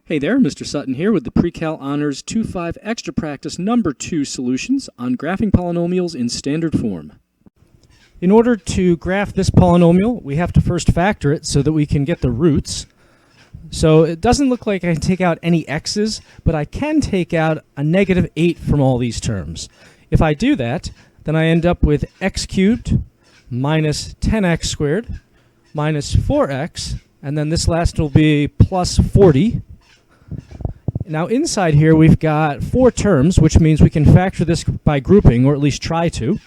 Hey there, Mr. Sutton here with the Pre-Cal Honors 2-5 Extra Practice number 2 solutions on graphing polynomials in standard form. In order to graph this polynomial, we have to first factor it so that we can get the roots. So it doesn't look like I can take out any x's, but I can take out a negative 8 from all these terms. If I do that, then I end up with x cubed minus 10x squared minus 4x, and then this last will be plus 40. Now inside here we've got 4 terms, which means we can factor this by grouping, or at least try to.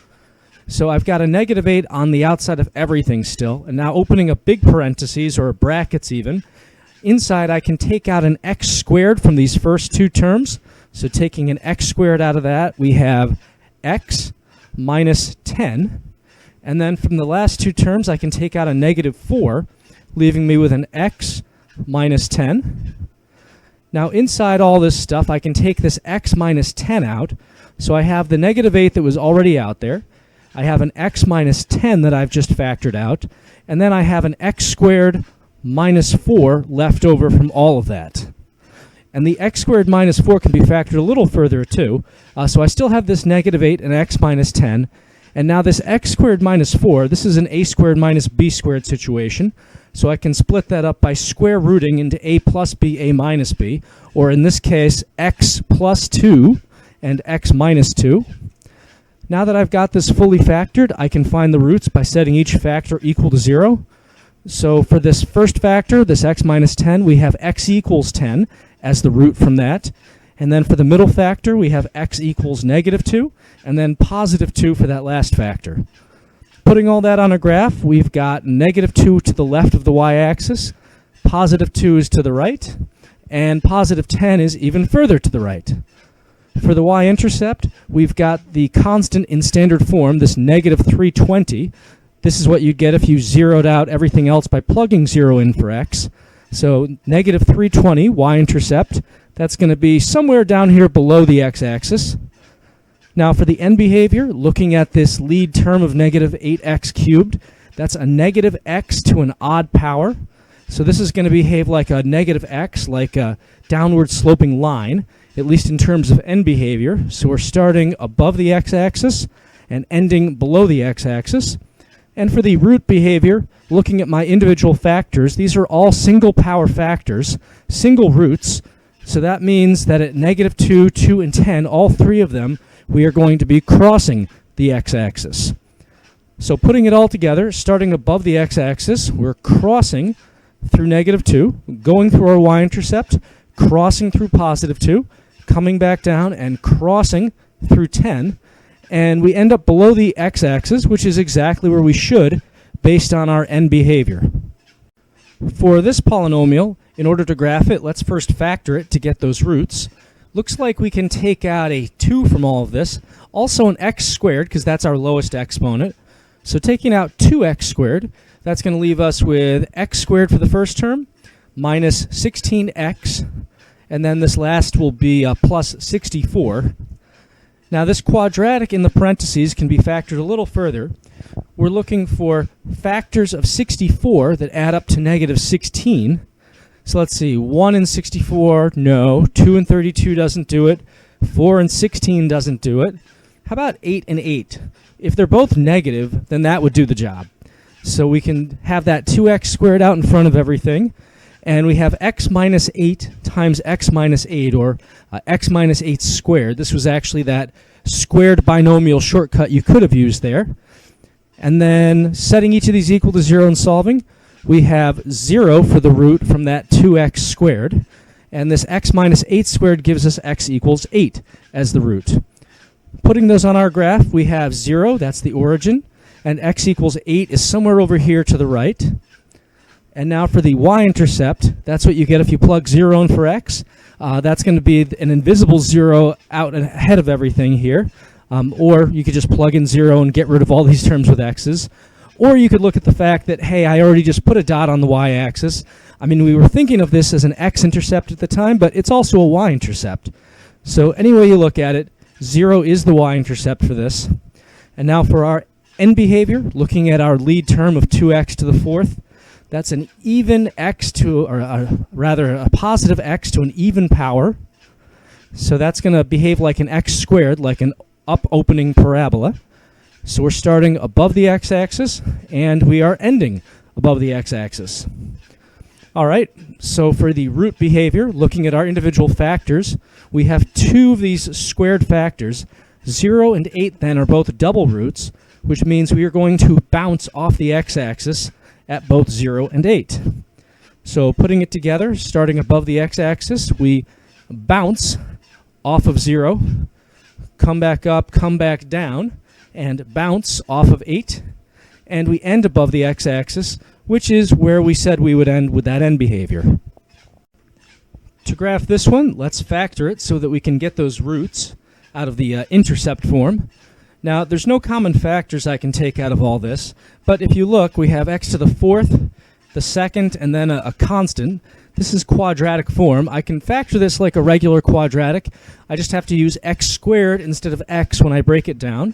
So I've got a negative 8 on the outside of everything still, and now opening up big parentheses, or brackets even, inside I can take out an x squared from these first 2 terms. So taking an x squared out of that, we have x minus 10. And then from the last 2 terms, I can take out a negative 4, leaving me with an x minus 10. Now inside all this stuff, I can take this x minus 10 out. So I have the negative 8 that was already out there. I have an x minus 10 that I've just factored out. And then I have an x squared minus 4 left over from all of that. And the x squared minus 4 can be factored a little further too. So I still have this negative 8 and x minus 10. And now this x squared minus 4, this is an a squared minus b squared situation. So I can split that up by square rooting into a plus b, a minus b, or in this case, x plus 2 and x minus 2. Now that I've got this fully factored, I can find the roots by setting each factor equal to 0. So for this first factor, this x minus 10, we have x equals 10 as the root from that. And then for the middle factor, we have x equals negative 2, and then positive 2 for that last factor. Putting all that on a graph, we've got negative 2 to the left of the y-axis, positive 2 is to the right, and positive 10 is even further to the right. For the y-intercept, we've got the constant in standard form, this negative 320. This is what you'd get if you zeroed out everything else by plugging 0 in for x. So negative 320 y-intercept, that's going to be somewhere down here below the x-axis. Now for the end behavior, looking at this lead term of negative 8x cubed, that's a negative x to an odd power. So this is going to behave like a negative x, like a downward sloping line, at least in terms of end behavior. So we're starting above the x-axis and ending below the x-axis. And for the root behavior, looking at my individual factors, these are all single power factors, single roots. So that means that at negative 2, 2, and 10, all 3 of them, we are going to be crossing the x-axis. So putting it all together, starting above the x-axis, we're crossing through negative 2, going through our y-intercept, crossing through positive 2, coming back down and crossing through 10, and we end up below the x-axis, which is exactly where we should based on our end behavior. For this polynomial, in order to graph it, let's first factor it to get those roots. Looks like we can take out a 2 from all of this, also an x squared, because that's our lowest exponent. So taking out 2x squared, that's going to leave us with x squared for the first term, minus 16x, and then this last will be plus 64. Now this quadratic in the parentheses can be factored a little further. We're looking for factors of 64 that add up to negative 16. So let's see, 1 and 64, no. 2 and 32 doesn't do it. 4 and 16 doesn't do it. How about 8 and 8? If they're both negative, then that would do the job. So we can have that 2x squared out in front of everything. And we have x minus 8 times x minus 8, or x minus 8 squared. This was actually that squared binomial shortcut you could have used there. And then setting each of these equal to 0 and solving, we have 0 for the root from that 2x squared. And this x minus 8 squared gives us x equals 8 as the root. Putting those on our graph, we have 0, that's the origin, and x equals 8 is somewhere over here to the right. And now for the y-intercept, that's what you get if you plug 0 in for x. That's going to be an invisible 0 out ahead of everything here. Or you could just plug in 0 and get rid of all these terms with x's. Or you could look at the fact that, hey, I already just put a dot on the y-axis. I mean, we were thinking of this as an x-intercept at the time, but it's also a y-intercept. So any way you look at it, 0 is the y-intercept for this. And now for our end behavior, looking at our lead term of 2x to the 4th, That's an even x to, or rather a positive x to an even power. So that's going to behave like an x squared, like an up-opening parabola. So we're starting above the x-axis, and we are ending above the x-axis. All right, so for the root behavior, looking at our individual factors, we have two of these squared factors. 0 and 8 then are both double roots, which means we are going to bounce off the x-axis at both 0 and 8. So putting it together, starting above the x-axis, we bounce off of 0, come back up, come back down, and bounce off of 8, and we end above the x-axis, which is where we said we would end with that end behavior. To graph this one, let's factor it so that we can get those roots out of the intercept form. Now, there's no common factors I can take out of all this, but if you look, we have x to the 4th, the 2nd, and then a constant. This is quadratic form. I can factor this like a regular quadratic. I just have to use x squared instead of x when I break it down.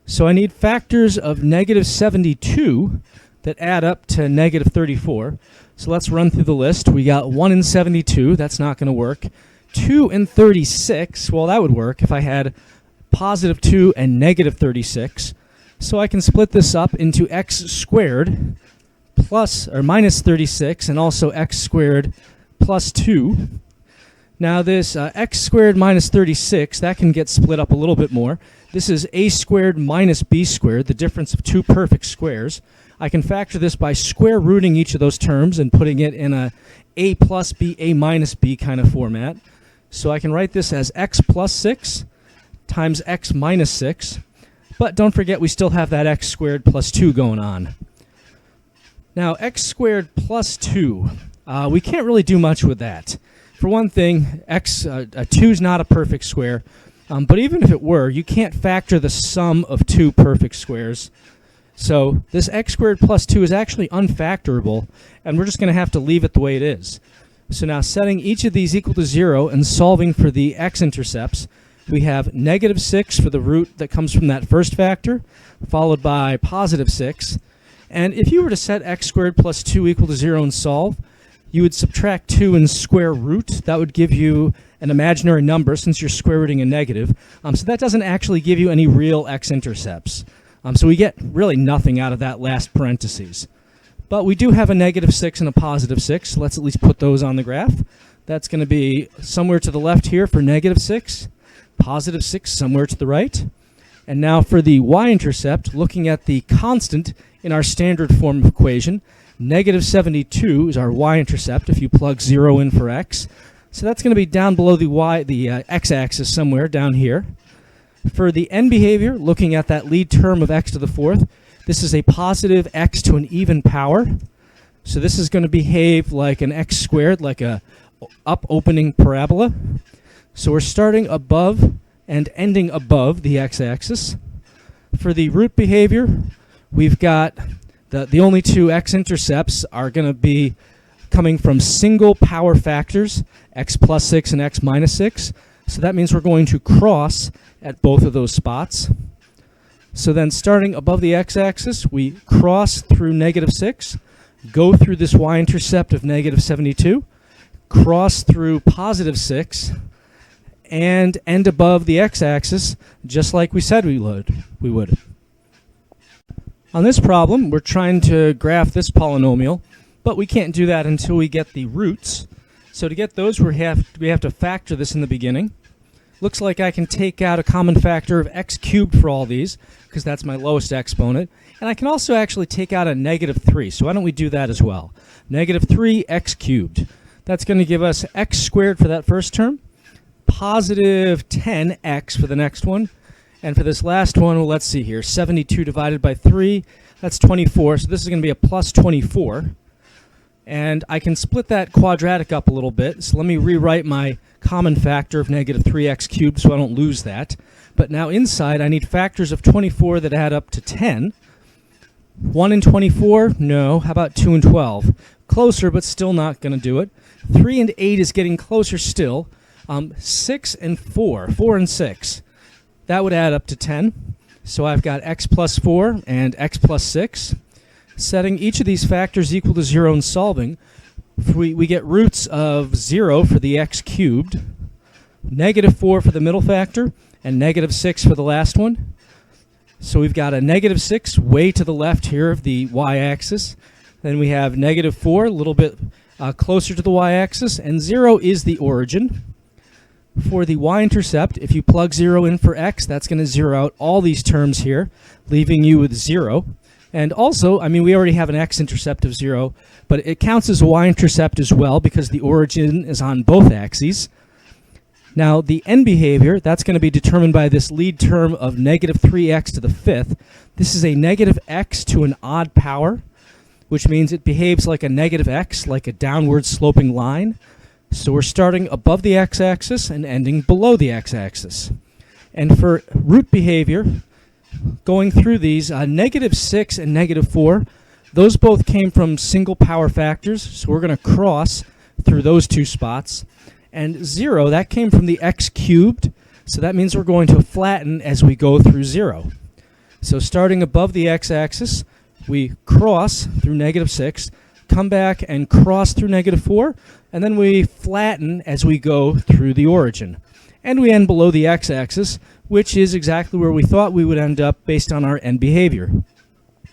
So I need factors of negative 72 that add up to negative 34. So let's run through the list. We got 1 in 72. That's not going to work. 2 in 36. Well, that would work if I had positive 2 and negative 36. So I can split this up into x squared plus or minus 36 and also x squared plus 2. Now this x squared minus 36, that can get split up a little bit more. This is a squared minus b squared, the difference of two perfect squares. I can factor this by square rooting each of those terms and putting it in a plus b, a minus b kind of format. So I can write this as x plus 6 times x minus 6. But don't forget we still have that x squared plus 2 going on. Now x squared plus 2, we can't really do much with that. For one thing, 2 is not a perfect square, but even if it were, you can't factor the sum of two perfect squares. So this x squared plus 2 is actually unfactorable, and we're just going to have to leave it the way it is. So now setting each of these equal to 0 and solving for the x-intercepts, we have negative 6 for the root that comes from that first factor, followed by positive 6. And if you were to set x squared plus 2 equal to 0 and solve, you would subtract 2 and square root. That would give you an imaginary number since you're square rooting a negative. So that doesn't actually give you any real x-intercepts. So we get really nothing out of that last parentheses. But we do have a negative 6 and a positive 6. So let's at least put those on the graph. That's going to be somewhere to the left here for negative 6, positive 6 somewhere to the right. And now for the y-intercept, looking at the constant in our standard form of equation, negative 72 is our y-intercept if you plug 0 in for x. So that's going to be down below the x-axis somewhere down here. For the end behavior, looking at that lead term of x to the 4th, this is a positive x to an even power. So this is going to behave like an x squared, like a up-opening parabola. So we're starting above and ending above the x-axis. For the root behavior, we've got the only two x-intercepts are going to be coming from single power factors, x plus 6 and x minus 6. So that means we're going to cross at both of those spots. So then starting above the x-axis, we cross through negative 6, go through this y-intercept of negative 72, cross through positive 6, and end above the x-axis, just like we said we would. On this problem, we're trying to graph this polynomial, but we can't do that until we get the roots. So to get those, we have to factor this in the beginning. Looks like I can take out a common factor of x cubed for all these, because that's my lowest exponent. And I can also actually take out a negative 3, so why don't we do that as well? Negative 3x cubed. That's going to give us x squared for that first term, positive 10x for the next one. And for this last one, well, let's see here, 72 divided by 3, that's 24. So this is going to be a plus 24. And I can split that quadratic up a little bit. So let me rewrite my common factor of negative 3x cubed so I don't lose that. But now inside, I need factors of 24 that add up to 10. 1 and 24? No. How about 2 and 12? Closer, but still not going to do it. 3 and 8 is getting closer still. 6 and 4, 4 and 6. That would add up to 10. So I've got x plus 4 and x plus 6. setting each of these factors equal to 0 and solving, we get roots of 0 for the x cubed, -4 for the middle factor, and -6 for the last one. So we've got a -6 way to the left here of the y-axis. Then we have -4 a little bit closer to the y-axis, and 0 is the origin. For the y-intercept, if you plug 0 in for x, that's going to zero out all these terms here, leaving you with 0. And also, I mean, we already have an x-intercept of 0, but it counts as a y-intercept as well because the origin is on both axes. Now, the end behavior, that's going to be determined by this lead term of -3x to the fifth. This is a -x to an odd power, which means it behaves like a -x, like a downward sloping line. So we're starting above the x-axis and ending below the x-axis. And for root behavior, going through these, -6 and -4, those both came from single power factors, so we're going to cross through those two spots. And 0, that came from the x cubed, so that means we're going to flatten as we go through 0. So starting above the x-axis, we cross through -6, come back and cross through -4, and then we flatten as we go through the origin. And we end below the x-axis, which is exactly where we thought we would end up based on our end behavior.